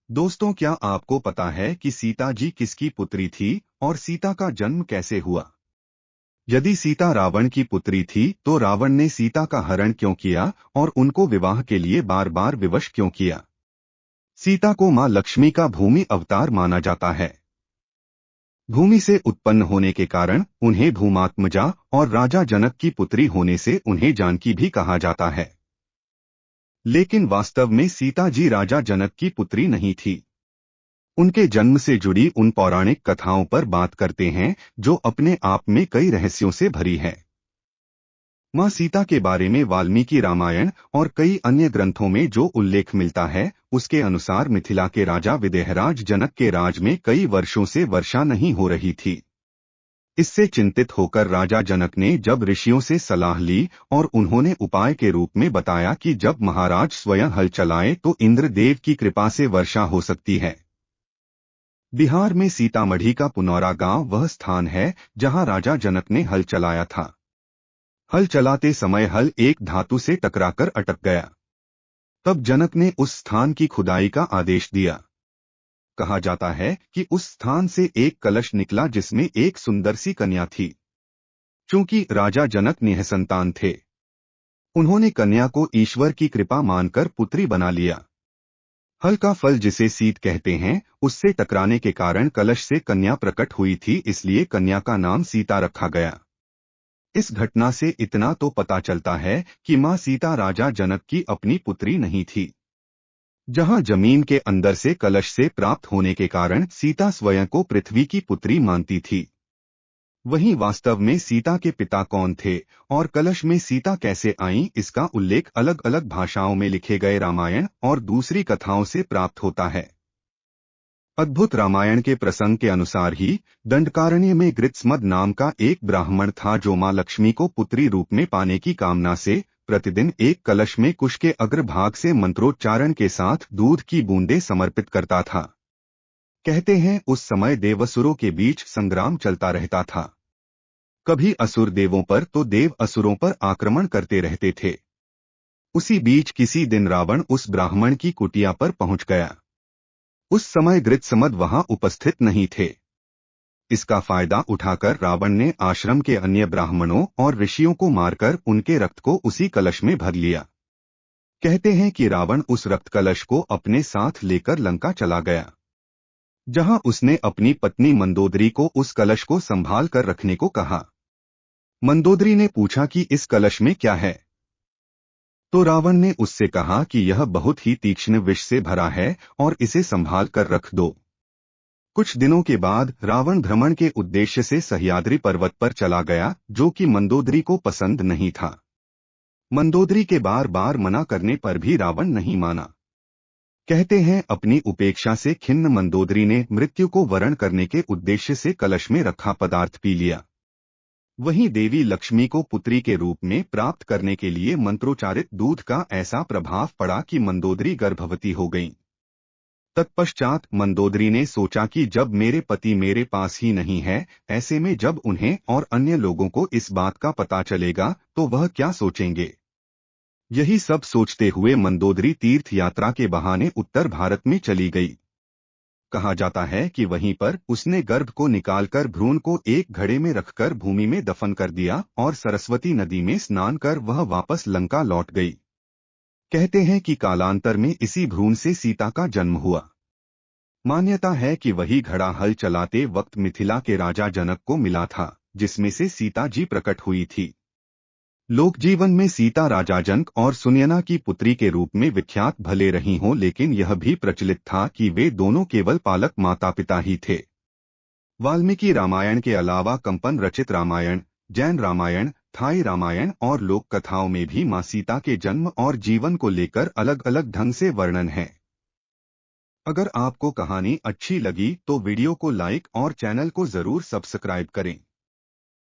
दोस्तों, क्या आपको पता है कि सीता जी किसकी पुत्री थी और सीता का जन्म कैसे हुआ? यदि सीता रावण की पुत्री थी तो रावण ने सीता का हरण क्यों किया और उनको विवाह के लिए बार बार विवश क्यों किया? सीता को मां लक्ष्मी का भूमि अवतार माना जाता है। भूमि से उत्पन्न होने के कारण उन्हें भूमात्मजा और राजा जनक की पुत्री होने से उन्हें जानकी भी कहा जाता है। लेकिन वास्तव में सीता जी राजा जनक की पुत्री नहीं थी। उनके जन्म से जुड़ी उन पौराणिक कथाओं पर बात करते हैं जो अपने आप में कई रहस्यों से भरी है। मां सीता के बारे में वाल्मीकि रामायण और कई अन्य ग्रंथों में जो उल्लेख मिलता है, उसके अनुसार मिथिला के राजा विदेहराज जनक के राज में कई वर्षों से वर्षा नहीं हो रही थी। इससे चिंतित होकर राजा जनक ने जब ऋषियों से सलाह ली और उन्होंने उपाय के रूप में बताया कि जब महाराज स्वयं हल चलाए तो इंद्रदेव की कृपा से वर्षा हो सकती है। बिहार में सीतामढ़ी का पुनौरा गांव वह स्थान है जहां राजा जनक ने हल चलाया था। हल चलाते समय हल एक धातु से टकराकर अटक गया। तब जनक ने उस स्थान की खुदाई का आदेश दिया। कहा जाता है कि उस स्थान से एक कलश निकला जिसमें एक सुंदर सी कन्या थी। चूंकि राजा जनक निःसंतान थे, उन्होंने कन्या को ईश्वर की कृपा मानकर पुत्री बना लिया। हल का फल जिसे सीत कहते हैं, उससे टकराने के कारण कलश से कन्या प्रकट हुई थी, इसलिए कन्या का नाम सीता रखा गया। इस घटना से इतना तो पता चलता है कि मां सीता राजा जनक की अपनी पुत्री नहीं थी। जहां जमीन के अंदर से कलश से प्राप्त होने के कारण सीता स्वयं को पृथ्वी की पुत्री मानती थी। वहीं वास्तव में सीता के पिता कौन थे और कलश में सीता कैसे आईं, इसका उल्लेख अलग अलग भाषाओं में लिखे गए रामायण और दूसरी कथाओं से प्राप्त होता है। अद्भुत रामायण के प्रसंग के अनुसार ही दंडकारण्य में गृत्समद नाम का एक ब्राह्मण था जो मां लक्ष्मी को पुत्री रूप में पाने की कामना से प्रतिदिन एक कलश में कुश के अग्रभाग से मंत्रोच्चारण के साथ दूध की बूंदें समर्पित करता था। कहते हैं उस समय देवासुरों के बीच संग्राम चलता रहता था। कभी असुर देवों पर तो देव असुरों पर आक्रमण करते रहते थे। उसी बीच किसी दिन रावण उस ब्राह्मण की कुटिया पर पहुंच गया। उस समय गृत्समद वहां उपस्थित नहीं थे। इसका फायदा उठाकर रावण ने आश्रम के अन्य ब्राह्मणों और ऋषियों को मारकर उनके रक्त को उसी कलश में भर लिया। कहते हैं कि रावण उस रक्त कलश को अपने साथ लेकर लंका चला गया, जहां उसने अपनी पत्नी मंदोदरी को उस कलश को संभाल कर रखने को कहा। मंदोदरी ने पूछा कि इस कलश में क्या है, तो रावण ने उससे कहा कि यह बहुत ही तीक्ष्ण विष से भरा है और इसे संभाल कर रख दो। कुछ दिनों के बाद रावण भ्रमण के उद्देश्य से सह्याद्री पर्वत पर चला गया, जो कि मंदोदरी को पसंद नहीं था। मंदोदरी के बार बार मना करने पर भी रावण नहीं माना। कहते हैं अपनी उपेक्षा से खिन्न मंदोदरी ने मृत्यु को वरण करने के उद्देश्य से कलश में रखा पदार्थ पी लिया। वहीं देवी लक्ष्मी को पुत्री के रूप में प्राप्त करने के लिए मंत्रोच्चारित दूध का ऐसा प्रभाव पड़ा कि मंदोदरी गर्भवती हो गईं। तत्पश्चात मंदोदरी ने सोचा कि जब मेरे पति मेरे पास ही नहीं है, ऐसे में जब उन्हें और अन्य लोगों को इस बात का पता चलेगा तो वह क्या सोचेंगे। यही सब सोचते हुए मंदोदरी तीर्थ यात्रा के बहाने उत्तर भारत में चली गई। कहा जाता है कि वहीं पर उसने गर्भ को निकालकर भ्रूण को एक घड़े में रखकर भूमि में दफन कर दिया और सरस्वती नदी में स्नान कर वह वापस लंका लौट गई। कहते हैं कि कालांतर में इसी भ्रूण से सीता का जन्म हुआ। मान्यता है कि वही घड़ा हल चलाते वक्त मिथिला के राजा जनक को मिला था, जिसमें से सीता जी प्रकट हुई थी। लोक जीवन में सीता राजा जनक और सुनयना की पुत्री के रूप में विख्यात भले रही हों, लेकिन यह भी प्रचलित था कि वे दोनों केवल पालक माता पिता ही थे। वाल्मीकि रामायण के अलावा कंपन रचित रामायण, जैन रामायण, थाई रामायण और लोक कथाओं में भी मां सीता के जन्म और जीवन को लेकर अलग अलग ढंग से वर्णन है। अगर आपको कहानी अच्छी लगी तो वीडियो को लाइक और चैनल को जरूर सब्सक्राइब करें।